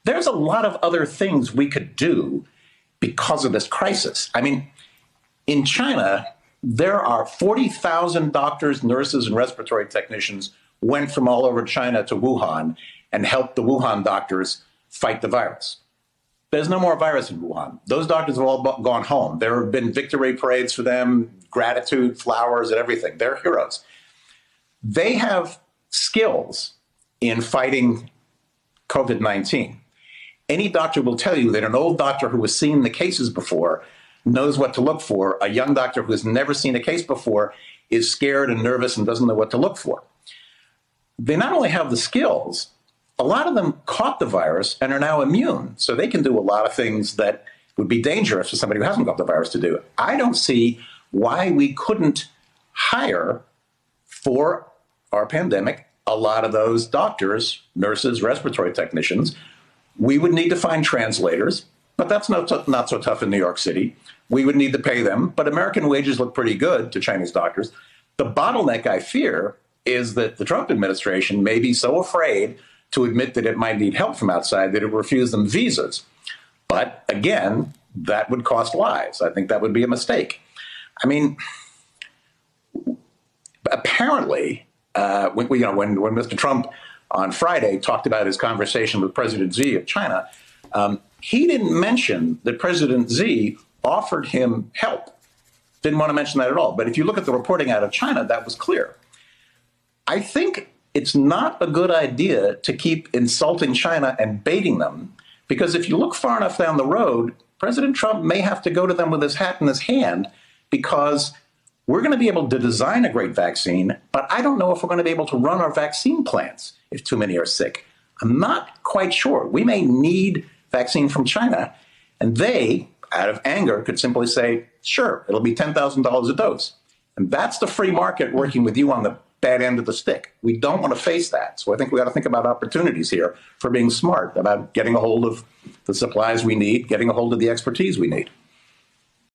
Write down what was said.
there's a lot of other things we could do because of this crisis. I mean, in China, there are 40,000 doctors, nurses, and respiratory technicians went from all over China to Wuhan and helped the Wuhan doctors fight the virus. There's no more virus in Wuhan. Those doctors have all gone home. There have been victory parades for them, gratitude, flowers, and everything. They're heroes. They have skills in fighting COVID-19. Any doctor will tell you that an old doctor who has seen the cases before knows what to look for. A young doctor who has never seen a case before is scared and nervous and doesn't know what to look for. They not only have the skills, a lot of them caught the virus and are now immune. So they can do a lot of things that would be dangerous for somebody who hasn't got the virus to do. I don't see why we couldn't hire for our pandemic a lot of those doctors, nurses, respiratory technicians. We would need to find translators, but that's not so tough in New York City. We would need to pay them, but American wages look pretty good to Chinese doctors. The bottleneck, I fear, is that the Trump administration may be so afraid to admit that it might need help from outside that it will refuse them visas. But again, that would cost lives. I think that would be a mistake. I mean, apparently, when Mr. Trump on Friday talked about his conversation with President Xi of China, he didn't mention that President Xi offered him help. Didn't want to mention that at all. But if you look at the reporting out of China, that was clear. I think it's not a good idea to keep insulting China and baiting them, because if you look far enough down the road, President Trump may have to go to them with his hat in his hand, because we're going to be able to design a great vaccine, but I don't know if we're going to be able to run our vaccine plants if too many are sick. I'm not quite sure. We may need vaccine from China, and they, out of anger, could simply say, sure, it'll be $10,000 a dose. And that's the free market working with you on the bad end of the stick. We don't want to face that. So I think we got to think about opportunities here for being smart about getting a hold of the supplies we need, getting a hold of the expertise we need.